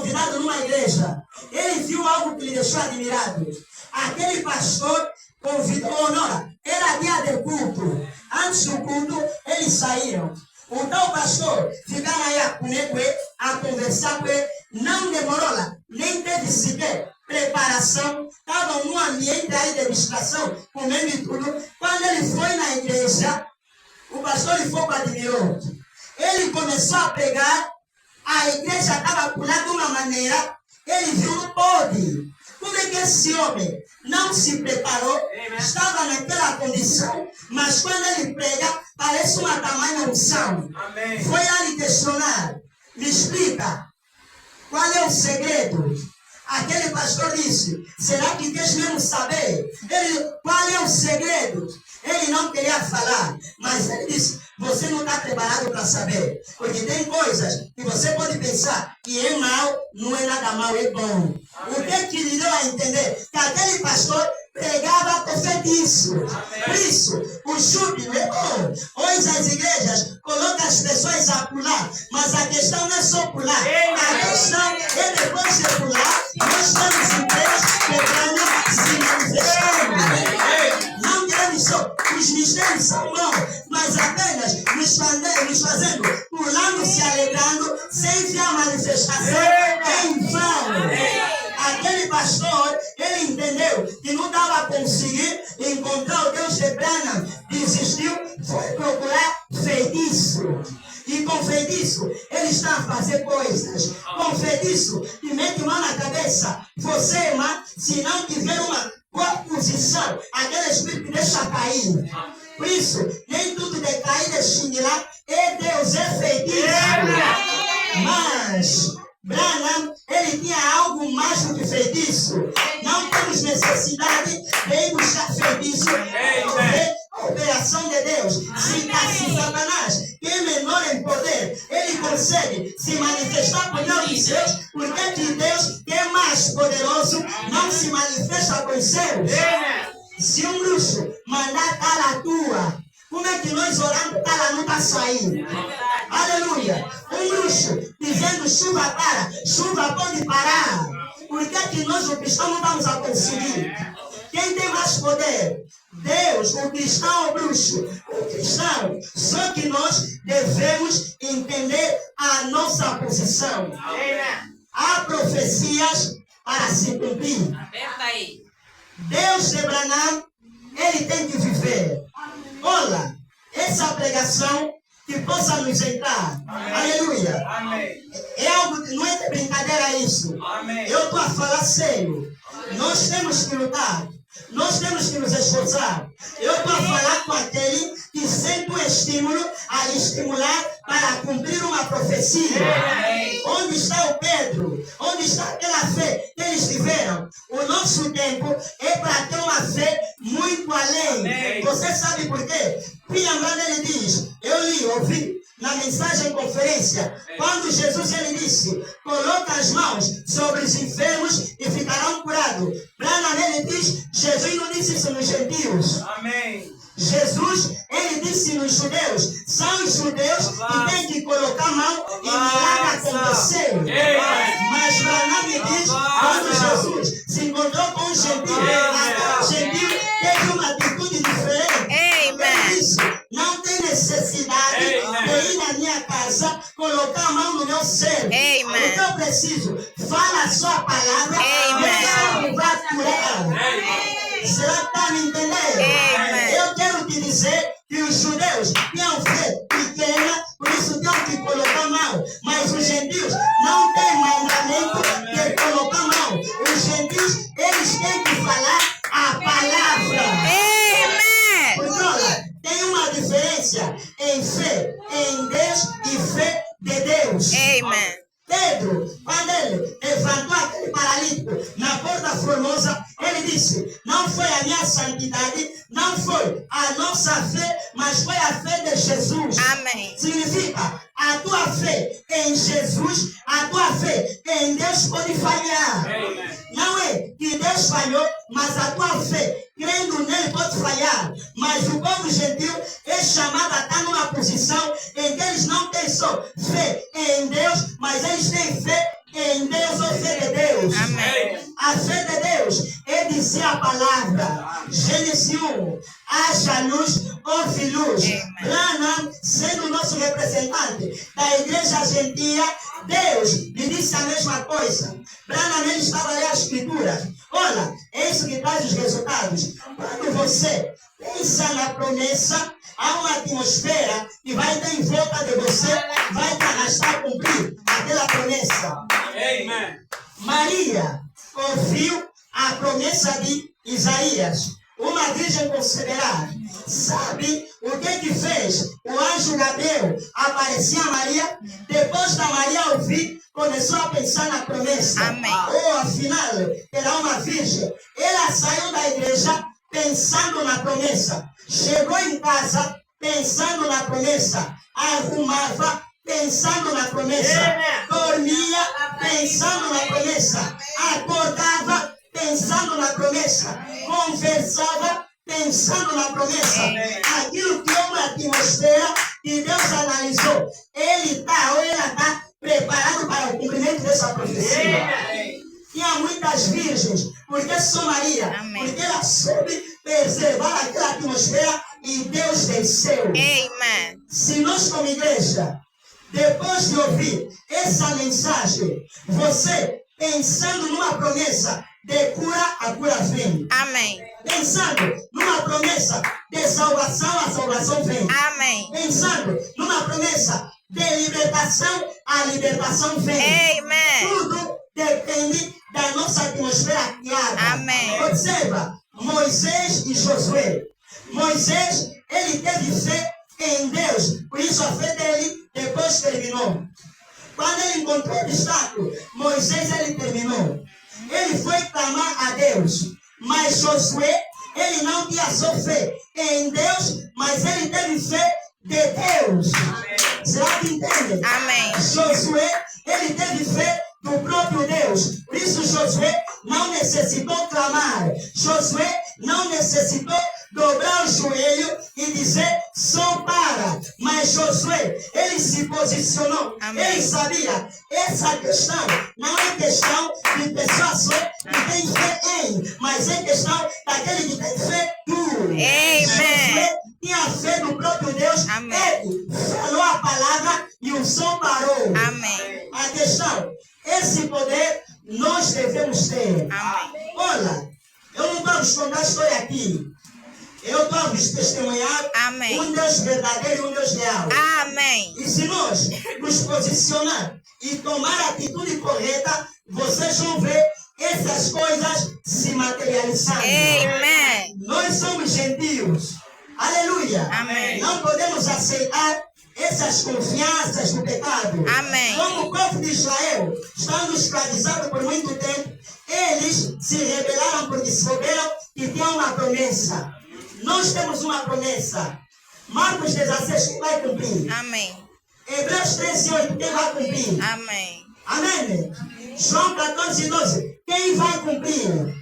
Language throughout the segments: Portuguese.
convidado numa igreja. Ele viu algo que lhe deixou admirado. Aquele pastor convidou, não, era dia de culto. Antes do culto, eles saíram. O tal pastor ficaram aí a comer com ele, a conversar com ele. Não demorou lá, nem teve sequer preparação. Estavam num ambiente aí de distração, comendo e tudo. Quando ele foi na igreja, o pastor de fogo admirou. Ele começou a pregar, a igreja estava pulando de uma maneira, ele viu, não pode. Como é que esse homem não se preparou, estava naquela condição, mas quando ele prega, parece uma tamanha unção. Foi a lhe questionar, me explica, qual é o segredo? Aquele pastor disse, será que Deus mesmo saber? Ele, qual é o segredo? Ele não queria falar, mas ele disse, você não está preparado para saber. Porque tem coisas que você pode pensar que é mal, não é nada mal, é bom. O que lhe deu a entender? Que aquele pastor pregava profetiço. Por isso, o júbilo é bom. Hoje as igrejas colocam as pessoas a pular, mas a questão não é só pular. A questão é depois de pular, nós estamos em Deus pegando, se manifestando. Não queremos só, os mistérios são bons, mas apenas nos fazendo, pulando, se alegrando, sem ver a manifestação em vão. Aquele pastor, ele entendeu que não dava a conseguir encontrar o Deus de Branham, desistiu, foi procurar feitiço. E com feitiço, ele está a fazer coisas. Com feitiço, te mete mão na cabeça. Você, irmã, se não tiver uma boa posição, aquele espírito deixa cair. Por isso, nem tudo de cair de xinguilar é Deus, é feitiço. Mas Branham, ele tinha algo mais do que feitiço. Não temos necessidade de ir buscar feitiço. A operação de Deus. Se Satanás, que é menor em poder, ele consegue se manifestar por Deus de Deus, porque que Deus, que é mais poderoso, não se manifesta com os seus? Se um bruxo mandar cala a tua, como é que nós oramos, cala não está saindo? Aleluia! Um bruxo dizendo chuva para, chuva pode parar. Por que nós, o cristão, não vamos a conseguir? Quem tem mais poder? Deus, o cristão ou o bruxo? O cristão. Só que nós devemos entender a nossa posição. Há profecias para se cumprir. Deus de Branham, ele tem que viver. Olha, essa pregação que possa nos entrar. Aleluia. É algo que não é de brincadeira isso. Eu estou a falar sério. Nós temos que lutar. Nós temos que nos esforçar. Eu estou a falar com aquele que sente o estímulo a estimular para cumprir uma profecia. Onde está o Pedro? Onde está aquela fé que eles tiveram? O nosso tempo é para ter uma fé muito além. Você sabe por quê? Piambrado ele diz, eu ouvi na mensagem conferência, quando Jesus ele disse, coloca as mãos sobre os enfermos e ficarão curados. Branham ele diz, Jesus não disse isso nos gentios. Jesus, ele disse nos judeus, são os judeus que têm que colocar a mão e milagre acontecer. Mas Branham me diz, quando Jesus se encontrou com os gentios, o gentio teve uma atitude diferente. Ele disse, não tem necessidade de ir na minha casa, colocar a mão no meu ser. Então eu preciso, fala a sua palavra, e vai curar. Será que está me entendendo? Eu quero te dizer que os judeus tinham fé pequena, por isso tinham que colocar a mão. Mas os gentios não têm mandamento de colocar a mão. Os gentios, eles têm que falar a palavra. Porque olha, tem uma diferença em fé em Deus e fé de Deus. Pedro, quando ele levantou aquele paralítico na porta formosa, ele disse, não foi a minha santidade, não foi a nossa fé, mas foi a fé de Jesus. Significa, a tua fé em Jesus, a tua fé em Deus pode falhar. Não é que Deus falhou, mas a tua fé, crendo nele, pode falhar. Mas o povo gentil é chamado a estar numa posição em que eles não têm só fé em Deus, mas eles têm fé em Deus Deus. Amém. A fé de Deus é dizer a palavra. Gênesis 1. Haja luz, houve luz. Branham, sendo o nosso representante da igreja argentina, Deus lhe disse a mesma coisa. Branham, ele estava a ler as escrituras. Olha, é isso que traz os resultados. Quando você pensa na promessa, há uma atmosfera que vai estar em volta de você, vai te arrastar a cumprir aquela promessa. Amen. Maria ouviu a promessa de Isaías. Uma virgem considerada. Sabe o que fez o anjo Gabriel aparecer a Maria? Depois da Maria ouvir, começou a pensar na promessa. Amém. Ou afinal, era uma virgem. Ela saiu da igreja pensando na promessa. Chegou em casa pensando na promessa. Arrumava pensando na promessa. Dormia pensando na promessa. Acordava pensando na promessa. Conversava pensando na promessa. Aquilo que é uma atmosfera que Deus analisou. Ele está ou ela está preparado para o cumprimento dessa profecia. Tinha muitas virgens, porque só Maria, porque ela soube preservar aquela atmosfera e Deus desceu. Amen. Se nós como igreja, depois de ouvir essa mensagem, você pensando numa promessa de cura, a cura vem. Amém. Pensando numa promessa de salvação, a salvação vem. Amém. Pensando numa promessa de libertação, a libertação vem. Amen. Tudo depende da nossa atmosfera criada. Amém. Observa, Moisés e Josué. Moisés, ele teve fé em Deus, por isso a fé dele depois terminou. Quando ele encontrou o obstáculo, Moisés, ele terminou. Ele foi clamar a Deus, mas Josué, ele não tinha só fé em Deus, mas ele teve fé de Deus. Será que entende? Amém. Josué, ele teve fé do próprio Deus. Por isso Josué não necessitou clamar. Josué não necessitou dobrar o joelho e dizer só para. Mas Josué, ele se posicionou. Amém. Ele sabia, essa questão não é questão de pessoa só que tem fé em, mas é questão daquele que tem fé duro. Amém. Josué tinha fé no próprio Deus. Amém. Ele falou a palavra e o som parou. Amém. A questão, esse poder nós devemos ter. Amém. Olha, eu não estou a vos contar a história aqui. Eu estou a vos testemunhar Amém. um Deus verdadeiro e um Deus real. Amém. E se nós nos posicionar e tomar a atitude correta, vocês vão ver essas coisas se materializando. Amen. Nós somos gentios. Aleluia. Amém. Não podemos aceitar essas confianças no pecado. Amém. Como o povo de Israel, estando escravizados por muito tempo, eles se rebelaram porque souberam que tinha uma promessa. Nós temos uma promessa. Marcos 16, quem vai cumprir? Amém. Hebreus 13:8, quem vai cumprir? Amém. Amém. João 14:12, quem vai cumprir?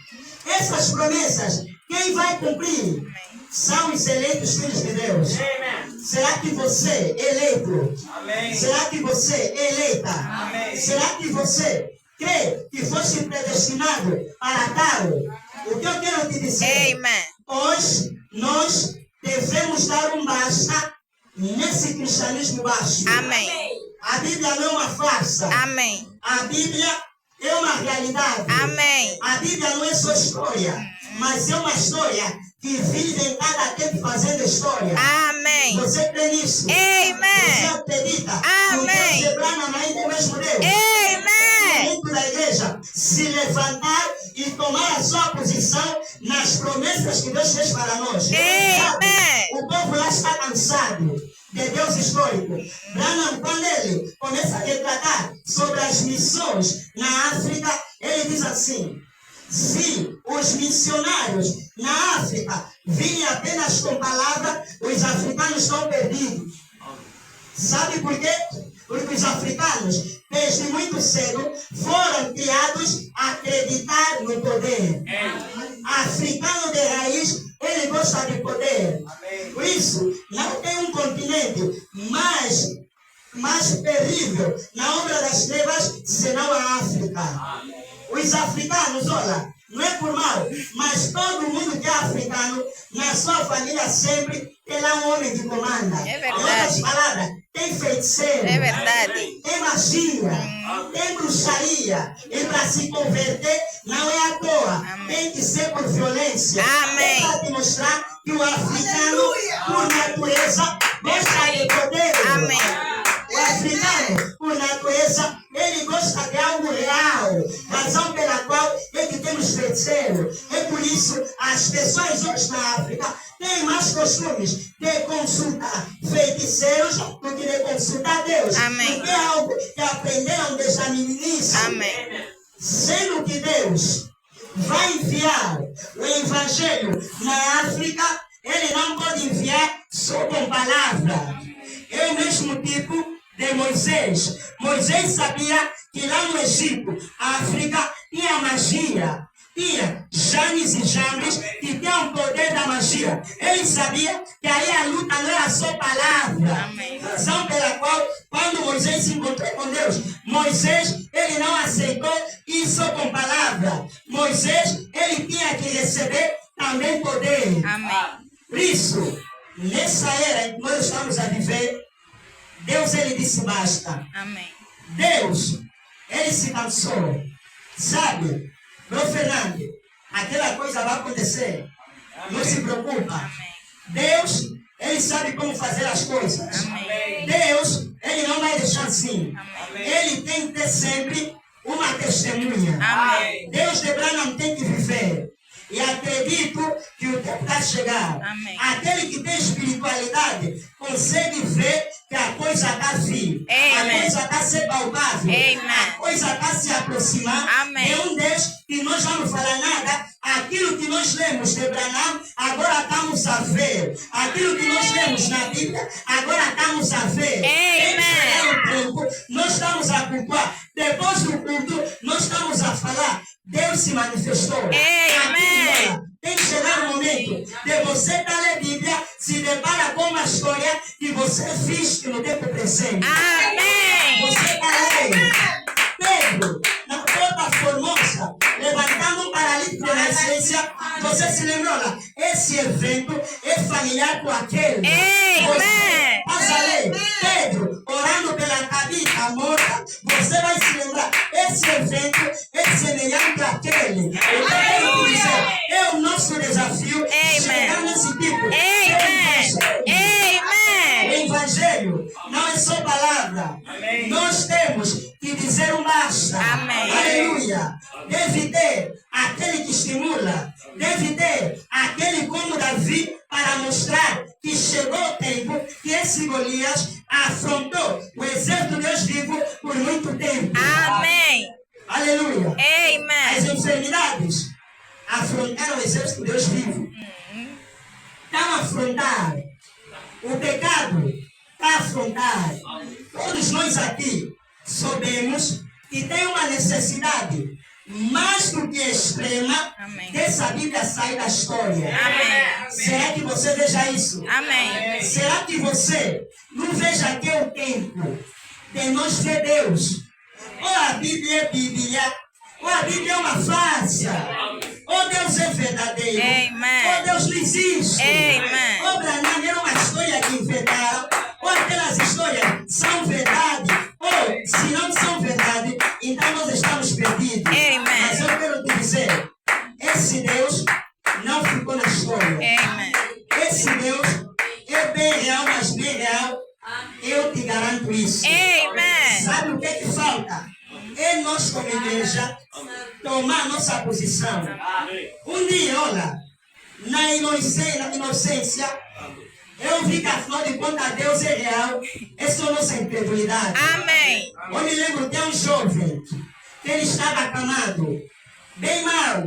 Essas promessas, quem vai cumprir? São os eleitos filhos de Deus. Será que você, eleito? Amém. Será que você, eleita? Amém. Será que você crê que fosse predestinado para tal? O que eu quero te dizer? Amen. Hoje nós devemos dar um basta nesse cristianismo baixo. Amém. A Bíblia não é uma farsa. Amém. A Bíblia é uma realidade. Amém. A Bíblia não é só história, mas é uma história que vive em cada tempo fazendo história. Amém. Você crê nisso? Amen. Você acredita? Amém. Que o Deus de Abraão ainda é o mesmo Deus? Amen. Dentro da igreja, se levantar e tomar a sua posição nas promessas que Deus fez para nós. Amém. O povo lá está cansado de Deus histórico. Branham, quando ele começa a retratar sobre as missões na África, ele diz assim: se os missionários na África virem apenas com palavra, os africanos estão perdidos. Sabe por quê? Porque os africanos, desde muito cedo, foram criados a acreditar no poder. Africano de raiz, ele gosta de poder. Por isso, não tem um continente mais terrível na obra das trevas, senão a África. Por Os africanos, olha, não é por mal, mas todo mundo que é africano, na sua família sempre tem lá um homem que comanda. É Em outras verdade. palavras, tem feiticeiro, É verdade. tem magia, tem bruxaria. E para se converter, não é à toa. Amém. Tem que ser por violência. Amém. É para te mostrar que o africano, por natureza, gosta de poder. Amém. O africano, por natureza, ele gosta de algo real. Razão pela qual é que temos feiticeiros. É por isso as pessoas hoje na África têm mais costumes de consultar feiticeiros do que de consultar Deus. Amém. Porque é algo que aprenderam desde a meninice. Amém. Sendo que Deus vai enviar o Evangelho na África, Ele não pode enviar só com palavra. É o mesmo tipo de Moisés. Moisés sabia que lá no Egito, África, tinha magia. Tinha Janes e Jambres que tinham o poder da magia. Ele sabia que aí a luta não era só palavra. Amém. Razão pela qual, quando Moisés se encontrou com Deus, Moisés, ele não aceitou isso com palavra. Moisés, ele tinha que receber também poder. Amém. Por isso, nessa era em que nós estamos a viver, Deus, ele disse basta. Amém. Deus, ele se cansou. Sabe, meu Fernando, aquela coisa vai acontecer. Não se preocupa. Amém. Deus, ele sabe como fazer as coisas. Amém. Deus, ele não vai deixar assim. Amém. Ele tem que ter sempre uma testemunha. Amém. Deus de Branham tem que viver. E acredito que o tempo está a chegar. Amém. Aquele que tem espiritualidade consegue ver que a coisa está a vir. A Amém. coisa está a ser palpável. Amém. A coisa está a se aproximar. Amém. É um Deus que nós vamos falar nada. Aquilo que nós lemos de Branham, agora estamos a ver. Aquilo que nós lemos na Bíblia, agora estamos a ver. Amém. Nós estamos a cultuar. Depois do culto, nós estamos a falar. Deus se manifestou. Amém. Tem que chegar o momento de você estar a ler Bíblia, se depara com uma história que você fez no tempo presente. Amém. Você está lendo. Pedro, na porta formosa, levantando um paralítico na essência, você se lembrou lá? Esse evento é familiar com aquele. Amém. Mas a lei, Pedro, orando pela Tabita morta, você vai se lembrar. Esse evento é semelhante àquele. Eu quero te dizer, é o nosso desafio chegar nesse tipo. O Evangelho não é só palavra. Nós temos que dizer um basta. Amém. Aleluia. Deve ter aquele que estimula. Deve ter aquele como Davi para mostrar que chegou o tempo que esse Golias afrontou o exército de Deus vivo por muito tempo. Amém. Aleluia. As Amém. enfermidades afrontaram o exército de Deus vivo. Estão a afrontar. O pecado está a afrontar. Todos nós aqui sabemos que tem uma necessidade mais do que extrema Amém. dessa Bíblia sair da história. Amém. Será que você veja isso? Amém. Será que você não veja que é o tempo de nós ver Deus? Ou a Bíblia é Bíblia, ou a Bíblia é uma farsa, ou Deus é verdadeiro, Amém. ou Deus não existe. Amém. Ou Branham era uma história que inventaram, ou aquelas histórias são verdade, ou se não são verdade, então nós estamos perdidos. Amém. Mas eu quero te dizer, esse Deus não ficou na história. Amém. Esse Deus é bem real, mas bem real. Eu te garanto isso. Amém. Sabe o que é que falta? É nós como igreja tomar nossa posição. Um dia, olha, na inocência, eu vi que afinal de contas Deus é real. É só nossa incredulidade. Amém. Eu me lembro de um jovem que ele estava acamado, bem mal,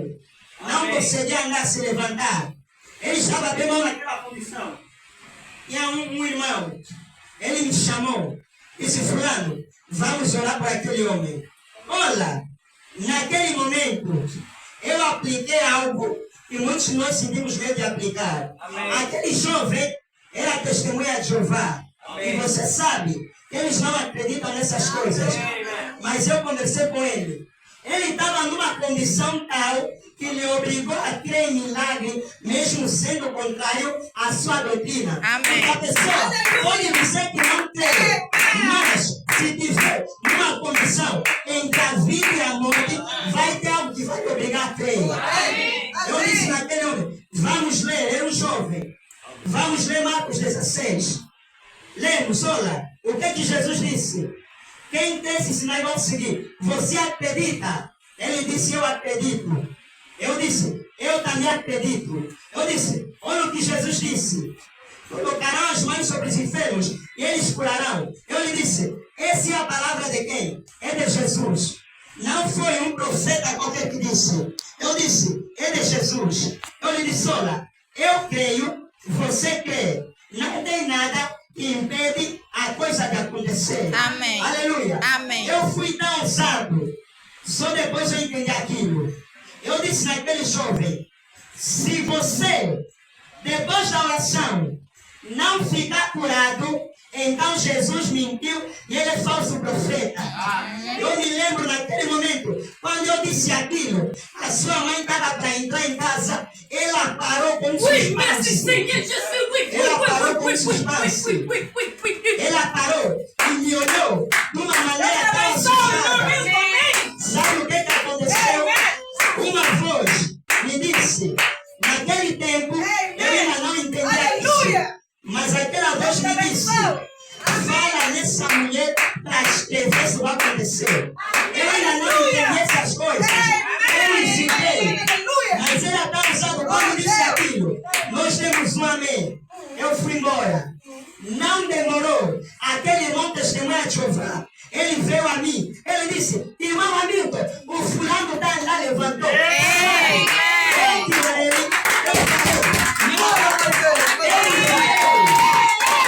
não conseguia andar, se levantar. Ele estava bem mal naquela condição. E há um irmão, ele me chamou, disse: Fulano, vamos orar por aquele homem. Olha, naquele momento, eu apliquei algo que muitos de nós sentimos medo de aplicar. Aquele jovem era testemunha de Jeová. E você sabe, eles não acreditam nessas coisas. Mas eu conversei com ele. Ele estava numa condição tal que lhe obrigou a crer em milagre, mesmo sendo contrário à sua doutrina. Amém. A pessoa pode dizer que não crê, mas se tiver numa condição entre a vida e a morte, vai ter algo que vai te obrigar a crer. Eu disse naquele homem, vamos ler, era um jovem. Vamos ler Marcos 16. Lemos, olha, o que Jesus disse? Quem tem esse sinal vai seguir. Você acredita? Ele disse, eu acredito. Eu disse, eu também acredito. Eu disse, olha o que Jesus disse. Colocarão as mãos sobre os enfermos e eles curarão. Eu lhe disse, essa é a palavra de quem? É de Jesus. Não foi um profeta qualquer que disse. Eu disse, é de Jesus. Eu lhe disse, olha, eu creio, você crê. Não tem nada que impede a coisa de acontecer. Amém. Aleluia. Amém. Eu fui tão ousado. Só depois eu entendi aquilo. Eu disse naquele jovem, se você, depois da oração, não ficar curado, então Jesus mentiu e ele é falso profeta. Eu me lembro naquele momento, quando eu disse aquilo, a sua mãe estava para entrar em casa, ela parou com suspense. Ela parou com suspense. Ela parou e me olhou de uma maneira tão assustada. Sabe o que aconteceu? Uma voz me disse, naquele tempo, eu ainda não entendia isso. Mas aquela voz me disse, fala nessa mulher para escrever se vai acontecer. Eu ainda não entendi essas coisas. Eu hesitei. Mas ela está usando quando disse aquilo. Nós temos um amém. Eu fui embora. Não demorou. Aquele irmão testemunha de Jeová. Ele veio a mim. Ele disse, irmão Hamilton, o fulano da lá levantou. Eu tirei ele. Eu falei,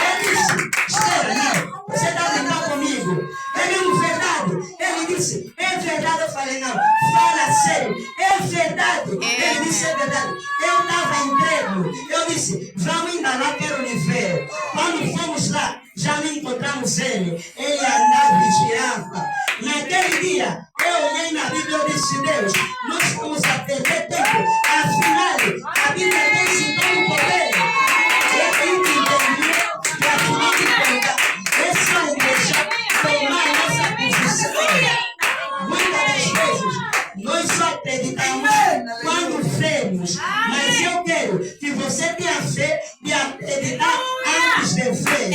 ele disse, espera, não. Você está brincando comigo. É mesmo verdade. Ele disse, é verdade. Eu falei, não. Fala sério. É verdade. Ele disse, é verdade. Eu estava incrédulo. Eu disse, vamos ainda lá, quero lhe ver. Quando fomos lá, já não encontramos ele. Ele andava e girava. Naquele dia, eu olhei na Bíblia e disse, Deus, nós estamos a perder tempo. Afinal, a Bíblia diz então o poder. Eu tenho que entender que afinal de contas, essa igreja tomar nossa posição. Muitas das vezes, nós só acreditamos quando vemos. Mas eu quero que você tenha fé de acreditar antes de ver.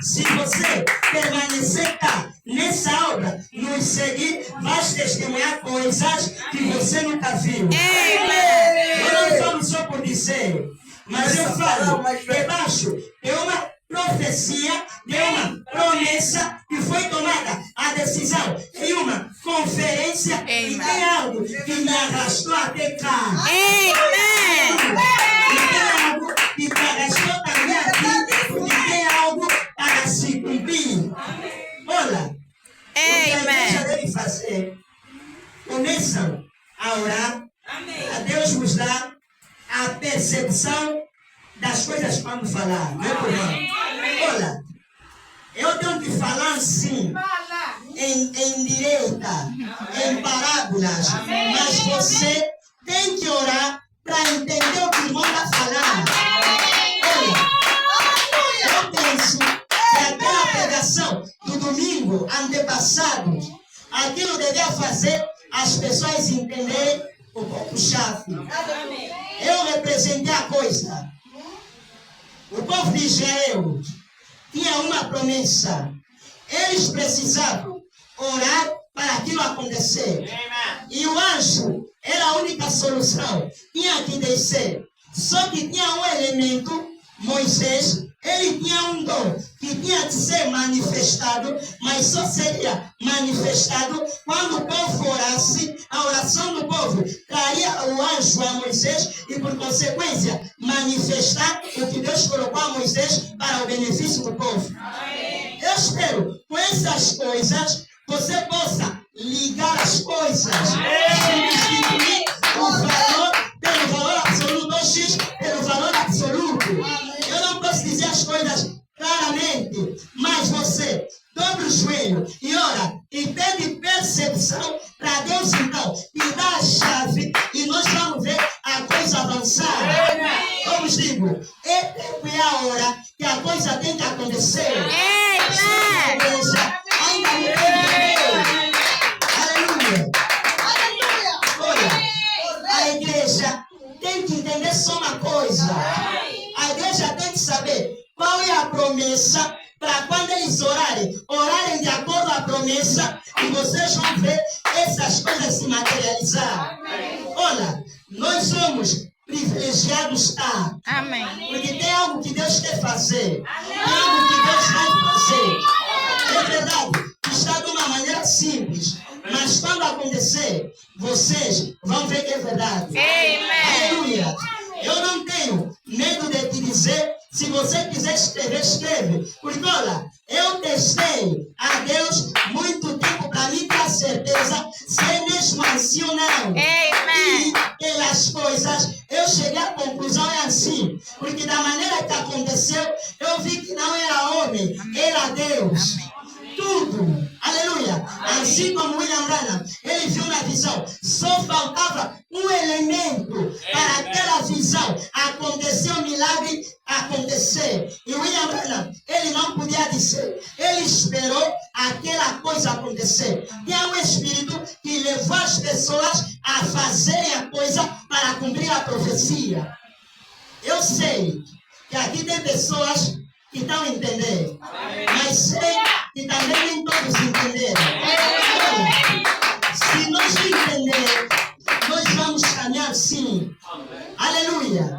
Se você permanecer cá nessa obra, nos seguir, vai testemunhar coisas que você nunca viu. Eu não falo só por dizer, mas eu falo debaixo de uma profecia, de uma promessa que foi tomada a decisão em uma conferência e tem algo que me arrastou até cá. E tem algo que me arrastou também aqui, porque tem algo para se cumprir. Olha, o que a igreja deve fazer? Começam a orar, a Deus nos dá a percepção das coisas que vamos falar. Meu irmão, olha, eu tenho que falar assim, em direita, em parábolas, mas você tem que orar para entender o que o irmão está falando. Olha, eu penso que aquela pregação do domingo antepassado, aquilo devia fazer as pessoas entenderem o ponto-chave. Eu representei a coisa. O povo de Israel tinha uma promessa. Eles precisavam orar para aquilo acontecer. E o anjo era a única solução. Tinha que descer. Só que tinha um elemento, Moisés, ele tinha um dom que tinha de ser manifestado, mas só seria manifestado quando o povo orasse. A oração do povo traria o anjo a Moisés e, por consequência, manifestar o que Deus colocou a Moisés para o benefício do povo. Eu espero, com essas coisas, você possa ligar as coisas, substituir o valor pelo valor absoluto, ou X pelo valor absoluto. Eu não posso dizer as coisas claramente, mas você dobra o joelho e ora e pede percepção vocês vão ver essas coisas se materializar. Olha, nós somos privilegiados, tá? Amém. Porque tem algo que Deus quer fazer. Tem algo que Deus vai fazer. É verdade, está de uma maneira simples. Mas quando acontecer, vocês vão ver que é verdade. Amém. Aleluia. Eu não tenho medo de te dizer. Se você quiser escrever, escreve. Porque olha, eu testei a Deus muito tempo para mim ter a certeza se é mesmo assim ou não. Amém. E pelas coisas, eu cheguei à conclusão é assim. Porque da maneira que aconteceu, eu vi que não era homem, era Deus. Amém. Tudo. Aleluia. Assim como William Branham, ele viu na visão. Só faltava um elemento para aquela visão acontecer, o milagre acontecer. E William Branham, ele não podia dizer. Ele esperou aquela coisa acontecer. E é um espírito que levou as pessoas a fazerem a coisa para cumprir a profecia. Eu sei que aqui tem pessoas que estão entendendo. Mas sei que também nem todos entenderam. Se nós entendermos, nós vamos caminhar sim. Aleluia.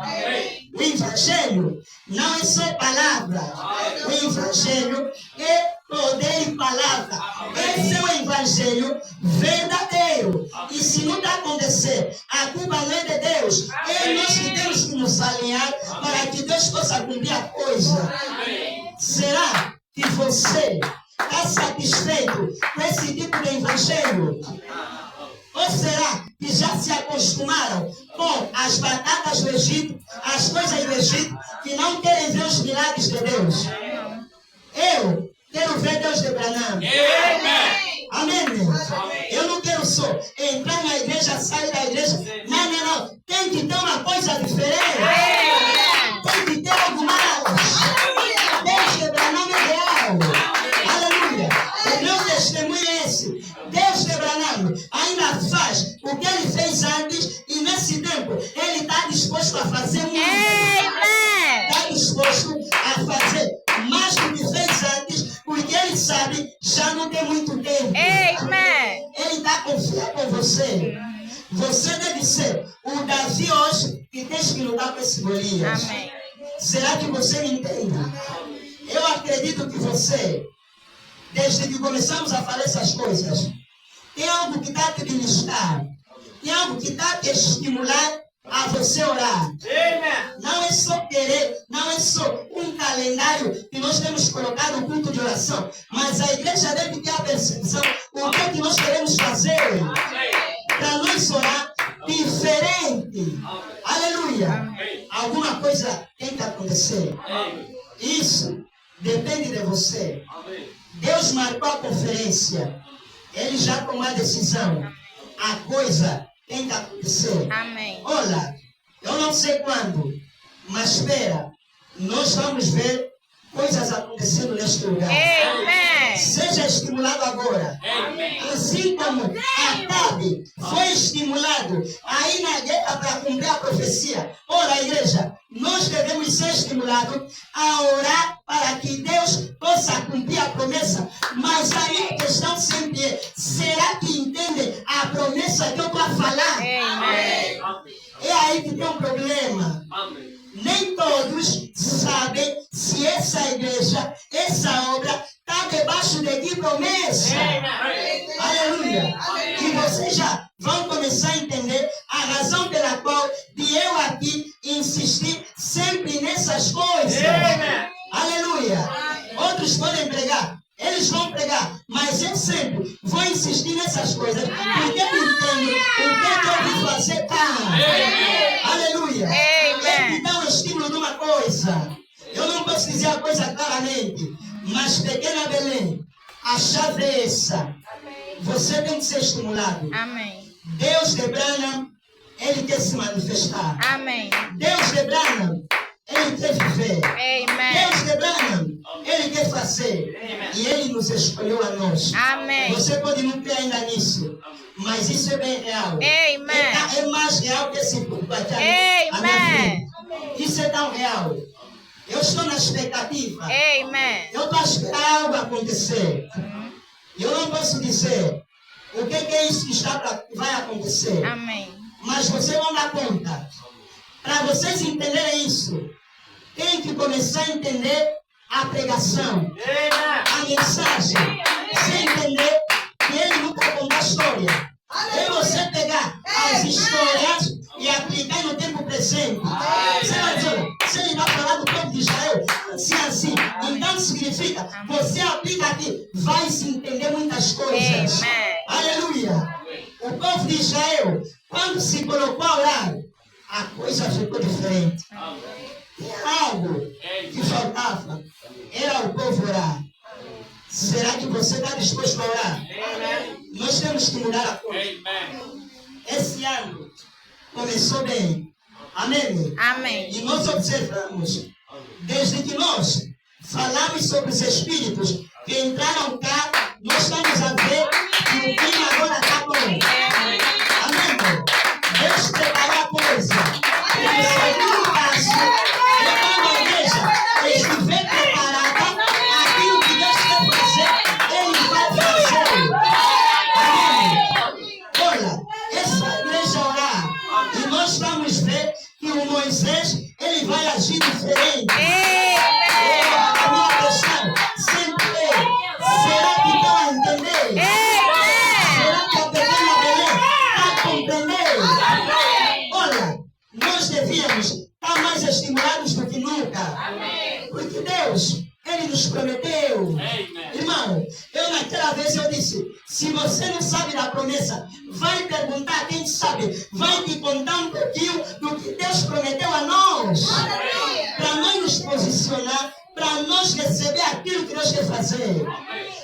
O Evangelho não é só palavra. O Evangelho é poder e palavra. Esse é o Evangelho verdadeiro. E se não está acontecer, a culpa não é de Deus. É nós que temos que nos alinhar para que Deus possa cumprir a coisa. Será que você está satisfeito com esse tipo de Evangelho? Ou será que já se acostumaram com as batatas do Egito, as coisas do Egito, que não querem ver os milagres de Deus? Eu quero ver Deus de Branham. Amém. Eu não quero só entrar na igreja, sair da igreja. Não. Tem que ter uma coisa diferente. Tem que ter algo mais. Deus de Branham é real. Aleluia. O meu testemunho é esse. Deus de Branham ainda faz o que ele fez antes e nesse tempo ele está disposto a fazer muito. Está disposto a fazer mais do que fez antes, porque ele sabe já não tem muito tempo. Ele está confiando com você. Você deve ser o Davi hoje que tem que lutar com esse Golias. Amém. Será que você me entende? Eu acredito que você, desde que começamos a falar essas coisas, tem algo que está te ministrar, tem algo que está te estimular a você orar. Não é só querer, não é só um calendário que nós temos colocado no culto de oração, mas a igreja deve ter a percepção o que é que nós queremos fazer para nós orar diferente. Aleluia. Alguma coisa tem que acontecer. Isso depende de você. Deus marcou a conferência. Ele já tomou a decisão. A coisa tem que acontecer. Amém. Olha, eu não sei quando, mas espera, nós vamos ver coisas acontecendo neste lugar. Seja estimulado agora. Assim como Acabe foi estimulado aí na guerra para cumprir a profecia. Olha, igreja, nós devemos ser estimulados a orar para que Deus possa cumprir a promessa. Mas a minha questão sempre é, será que entende a promessa que eu estou a falar? É aí que tem um problema. Nem todos sabem se essa igreja, essa obra, está debaixo de que promessa. Aleluia. E vocês já vão começar a entender a razão pela qual eu aqui insisti sempre nessas coisas. Aleluia. Outros podem pregar. Eles vão pregar, mas eu sempre vou insistir nessas coisas, porque eu entendo o que eu vim fazer cá. Aleluia. Tem que dar um estímulo de uma coisa. Eu não posso dizer a coisa claramente, mas pequena Belém, a chave é essa. Você tem que ser estimulado. Amém. Deus de Branham, ele quer se manifestar. Amém. Deus de Branham, ele quer viver. Amém. Deus de Branham, ele quer fazer. E ele nos escolheu a nós. Amém. Você pode não ter ainda nisso, mas isso é bem real. Amém. É mais real que esse público aqui. Amém. Isso é tão real. Eu estou na expectativa. Amém. Eu estou a esperar algo acontecer. Eu não posso dizer o que é isso que vai acontecer. Amém. Mas vocês vão dar conta. Para vocês entenderem isso, tem que começar a entender a pregação, a mensagem. Você entender que ele nunca conta a história. É você pegar as histórias e aplicar no tempo presente. Você vai dizer, se ele vai falar do povo de Israel, assim. Então significa, você aplica aqui, vai se entender muitas coisas. Aleluia. O povo de Israel, quando se colocou a orar, a coisa ficou diferente. Tinha algo que faltava. Era o povo orar. Será que você está disposto a orar? Nós temos que mudar a coisa. Esse ano começou bem. Amém? Amém. E nós observamos, desde que nós falamos sobre os espíritos que entraram cá, nós estamos a ver que o clima agora está bom. Amém? Deus preparou a coisa. E no segundo passo, quando a igreja estiver preparada, aquilo que Deus quer fazer, Ele vai fazer. Amém? Olha, essa igreja orar, e nós vamos ver que o Moisés, ele vai agir diferente. A minha questão sempre é, será que estão a entender? Será que a pequena Belém está a compreender? Olha, nós devíamos estar mais estimulados do que nunca. Porque Deus, Ele nos prometeu. Irmão, eu naquela vez eu disse, se você não sabe da promessa, vai perguntar a quem sabe. Vai te contar um pouquinho do que Deus prometeu a nós. Para nós nos posicionar, para nós receber aquilo que Deus quer fazer.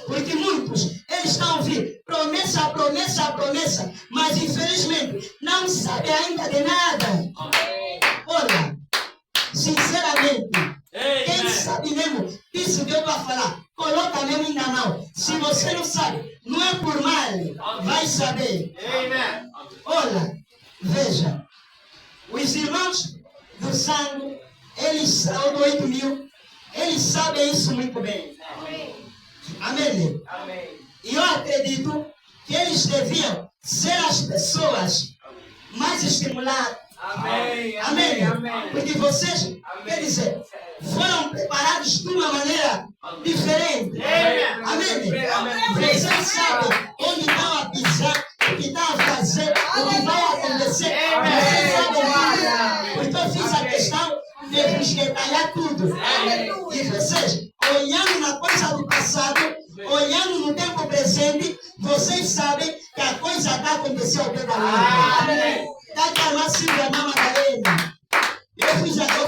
Porque muitos, eles estão a ouvir promessa, promessa, promessa, mas infelizmente não sabem ainda de nada. Olha, sinceramente, quem sabe mesmo isso que eu vou falar, coloca mesmo na mão. Se você não sabe, não é por mal, vai saber. Olha, veja, os irmãos do sangue, eles são do 8.000, eles sabem isso muito bem. Amém? E eu acredito que eles deviam ser as pessoas mais estimuladas. Amém? Porque vocês, quer dizer, foram preparados de uma maneira diferente. Amém? Vocês sabem onde estão a pisar, o que estão a fazer, o que vai acontecer. Vocês sabem tudo. Então eu fiz a questão de vos detalhar tudo. E vocês, olhando na coisa do passado, olhando no tempo presente, vocês sabem que a coisa está acontecendo ao pé da letra. Está calmado, Silvia, na Madalena. Eu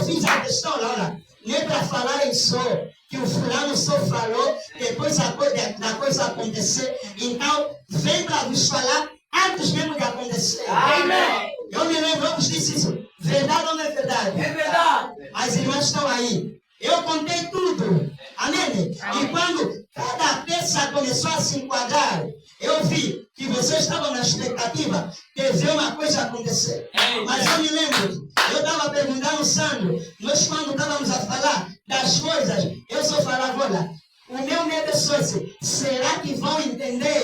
fiz a questão, olha, nem para falarem só, que o fulano só falou, depois da coisa acontecer. Então, vem para vos falar antes mesmo de acontecer. Eu me lembro, eu vos disse isso. Verdade ou não é verdade? É verdade. As irmãs estão aí. Eu contei tudo. Amém? E quando cada peça começou a se enquadrar, eu vi que vocês estavam na expectativa de ver uma coisa acontecer. Mas eu me lembro, eu estava perguntando ao Sandro, nós quando estávamos a falar das coisas, eu só falava, olha, o meu medo é só esse. Será que vão entender?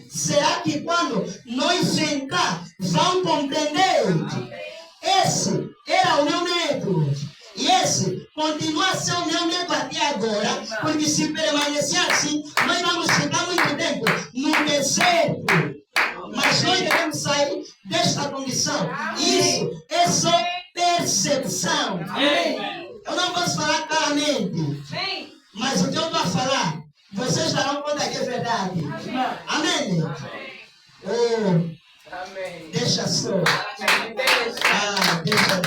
Será que quando nós entrar, vão compreender? Esse era o meu medo. E esse continua a ser o meu medo até agora, porque se permanecer assim, nós vamos ficar muito tempo no deserto. Mas nós devemos sair desta condição. Isso é só percepção. Eu não posso falar claramente, mas o que eu estou a falar, vocês darão conta que é verdade. Amém? Oh, deixa só. Deixa só.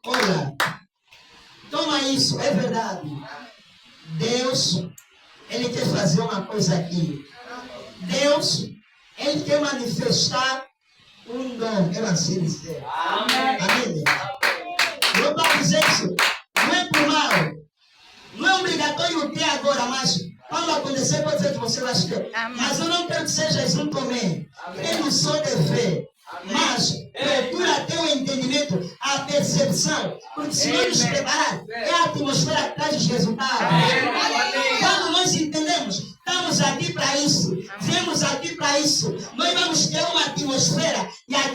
Olha, toma isso, é verdade. Deus, Ele quer fazer uma coisa aqui. Deus, Ele quer manifestar um dom, eu assim dizer. Amém? Eu vou dizer isso, não é por mal, não é obrigatório ter agora, mas quando acontecer, pode ser que você vai ter. Mas eu não quero que seja junto comigo. Ele só deve. Mas procura ter o entendimento, a percepção, porque se não nos preparar, é a atmosfera que traz os resultados.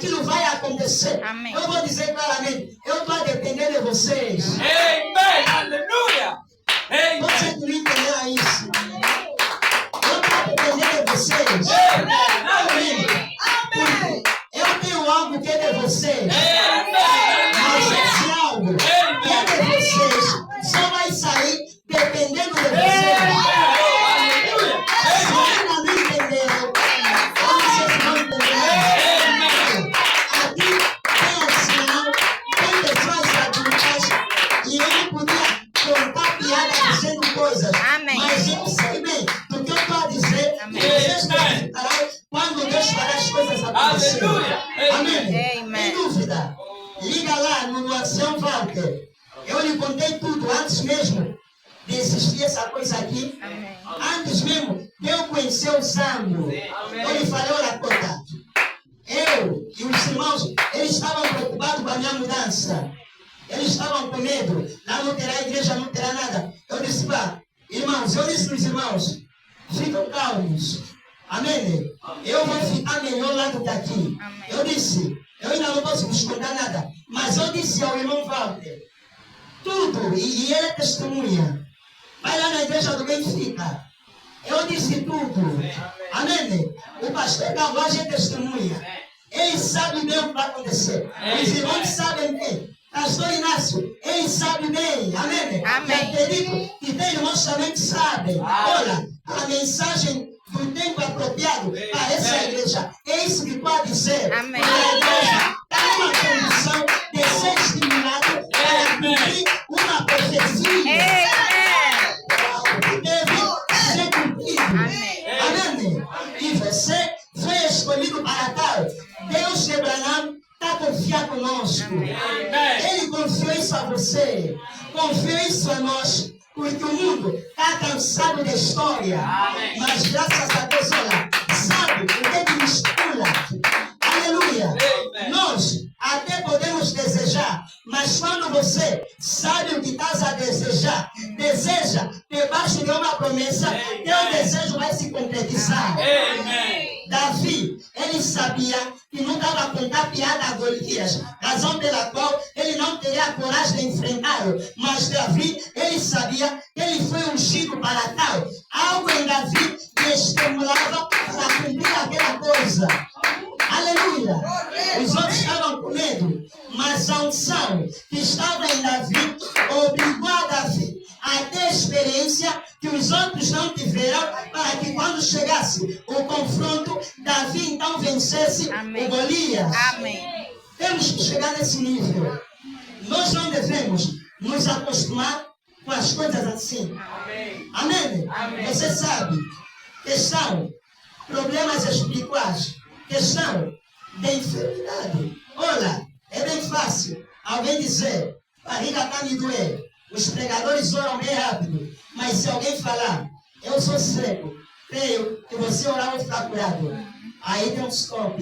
aquilo vai acontecer. Amém. Eu vou dizer claramente, eu estou a depender de vocês. Amen. Aleluia. Amen. Você que não entendeu isso. Eu estou a depender de vocês. Amém. Amém. Eu tenho algo que é de vocês. Amen. Mas esse algo que é de vocês só vai sair dependendo de vocês. Aleluia. Se ainda não entendeu, ou vocês não entenderam, aqui tem ancião, tem pessoas adultas, e eu não podia contar piada dizendo coisas. Amém. Mas eu sei bem do que eu estou a dizer. Amém. E vocês acreditarão quando Deus fará as coisas acontecerem. Aleluia. Amém. Amém. Tem dúvida? Liga lá no ancião Walter. Eu lhe contei tudo antes mesmo de existir essa coisa aqui. Amém. Antes mesmo de eu conhecer o Sambo, eu lhe falei, olha, Cota, eu e os irmãos, eles estavam preocupados com a minha mudança. Eles estavam com medo. Lá não terá igreja, não terá nada. Eu disse, pá, irmãos, eu disse para os irmãos, ficam calmos. Amém? Eu vou ficar melhor lá do que aqui. Amém. Eu disse, eu ainda não posso vos contar nada. Mas eu disse ao irmão Walter, tudo, e ele é testemunha. Vai lá na igreja do Benfica. Eu disse tudo. Amém? O pastor Galvão é testemunha. Ele sabe bem o que vai acontecer. Os irmãos sabem bem. Pastor Inácio, ele sabe bem. Amém? Amém. Eu acredito que tem irmãos também que sabem. Olha, a mensagem do tempo apropriado para essa igreja. É isso que pode dizer. Amém. A igreja está numa condição de ser estimulada para cumprir uma profecia. Amém. Deve ser cumprido. Amém. Amém. E você foi escolhido para tal. Deus de Abraão está confiando conosco. Ele confiou isso a você. Confiou isso a nós. Porque o mundo está cansado da história. Mas graças a Deus, olha, sabe o que nos estimula? Aleluia. Nós até podemos desejar, mas quando você sabe o que estás a desejar, deseja debaixo de uma promessa, teu desejo vai se concretizar. Davi, ele sabia que não dava a contar piada a Golias, razão pela qual ele não teria a coragem de enfrentá-lo. Mas Davi, ele sabia que ele foi ungido para tal. Algo em Davi que estimulava para cumprir aquela coisa. Aleluia! Os outros estavam com medo, mas a unção que estava em Davi obrigou a Davi a ter experiência que os outros não tiveram, para que quando chegasse o confronto, Davi então vencesse Amém. o Golias. Amém. Temos que chegar nesse nível. Nós não devemos nos acostumar com as coisas assim. Amém? Você sabe, questão, problemas espirituais, questão de enfermidade. Olha, é bem fácil alguém dizer, barriga está me doer. Os pregadores oram bem rápido. Mas se alguém falar, eu sou cego, creio que você orar vai ficar curado. Aí tem um stop.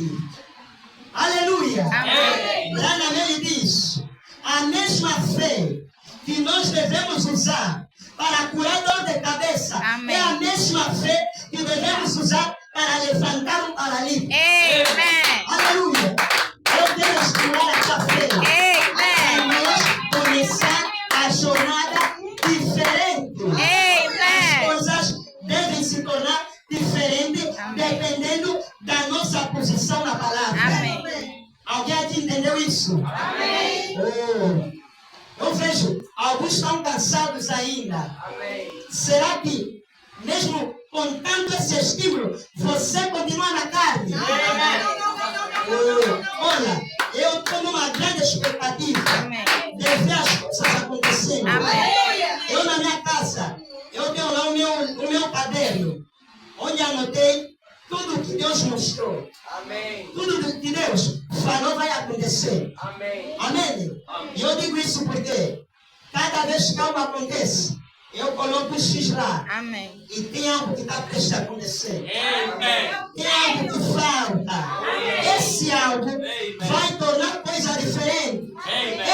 Aleluia! Amém. Lá na Bíblia diz, a mesma fé que nós devemos usar para curar dor de cabeça, Amém. é a mesma fé que devemos usar para levantar um paralítico. Amém. Aleluia! Eu devo estimular essa fé. Para Amém. nós começar a jornada diferente. As Amém. coisas devem se tornar diferentes Amém. dependendo da nossa posição na palavra. Amém. Alguém aqui entendeu isso? Amém. Oh, eu vejo, alguns estão cansados ainda. Será que, mesmo com tanto esse estímulo, você continua na carne? Oh, olha, eu estou numa grande expectativa Amém. de ver as coisas acontecendo. Amém. Eu na minha casa, eu tenho lá o meu caderno, onde anotei tudo que Deus mostrou. Tudo que Deus falou vai acontecer. Amém? E eu digo isso porque cada vez que algo acontece, eu coloco o X lá. Amém. E tem algo que está prestes a acontecer. Tem algo que falta. Esse algo vai tornar coisa diferente.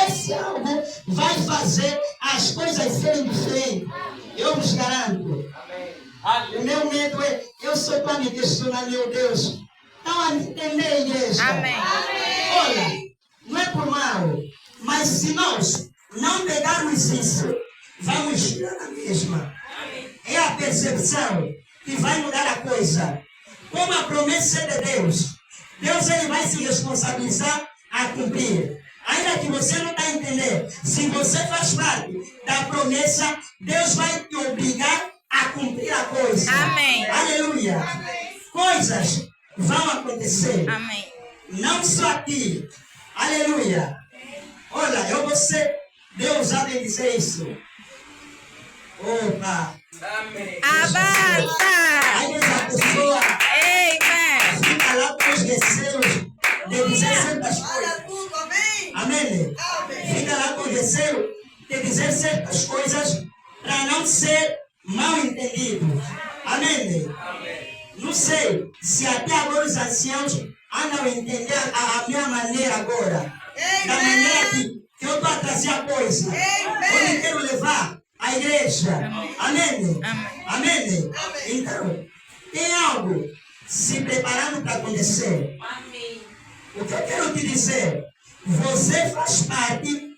Esse algo vai fazer as coisas serem diferentes. Eu vos garanto. O meu medo é, eu só estou a me questionar, meu Deus, Estão a entender, igreja? Amém. Olha, não é por mal, mas se nós não pegarmos isso, vamos girar na mesma. É a percepção que vai mudar a coisa. Como a promessa é de Deus, Deus ele vai se responsabilizar a cumprir. Ainda que você não está entendendo, se você faz parte da promessa, Deus vai te obrigar a cumprir a coisa. Amém. Aleluia. Coisas vão acontecer. Amém. Não só aqui. Aleluia. Olha, eu vou ser Deus a me dizer isso. Opa. Amém. Avança. Aí essa pessoa Amen. fica lá com os receios de dizer certas coisas. Amém? Fica lá com receio de dizer certas coisas para não ser mal entendido. Amém? Não sei se até agora os anciãos andam a entender a minha maneira agora. Da maneira que eu estou a trazer a coisa. Onde eu quero levar a igreja. Amém? Amém? Então, tem algo se preparando para acontecer. O que eu quero te dizer? Você faz parte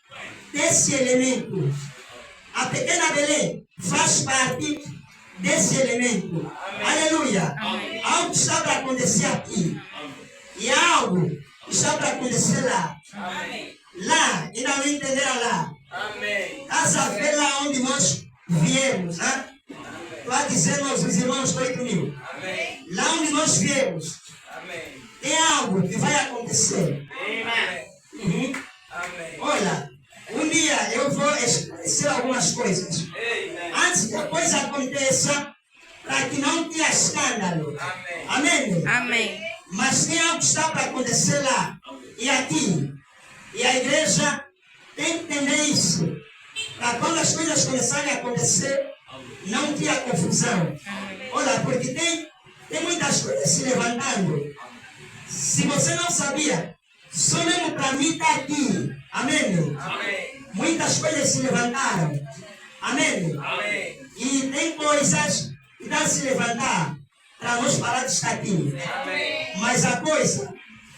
desse elemento. A pequena Belém faz parte desse elemento. Aleluia. Algo está para acontecer aqui. E algo está para acontecer lá. Lá, e não entenderam lá. Casa ver lá onde nós viemos. Estou dizendo aos irmãos, estou comigo. Lá onde nós viemos. Tem algo que vai acontecer. Uhum. Olha, um dia eu vou esclarecer algumas coisas. Antes que a coisa aconteça, para que não tenha escândalo. Amém? Amém. Mas tem algo que está para acontecer lá e aqui. E a igreja tem que entender isso. Para quando as coisas começarem a acontecer, não tenha confusão. Olha, porque tem muitas coisas se levantando. Se você não sabia, só mesmo para mim está aqui. Amém? Muitas coisas se levantaram. Amém? E tem coisas que estão a se levantar para nós parar de estar aqui. Mas a coisa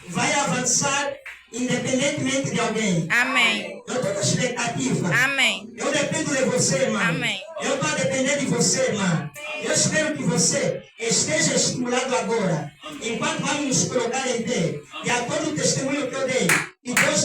vai avançar independentemente de alguém. Amém. Eu estou na expectativa. Amém. Eu dependo de você, irmão. Amém. Eu estou a depender de você, irmão. Eu espero que você esteja estimulado agora. Enquanto vamos nos colocar em pé. E a todo o testemunho que eu dei. E Deus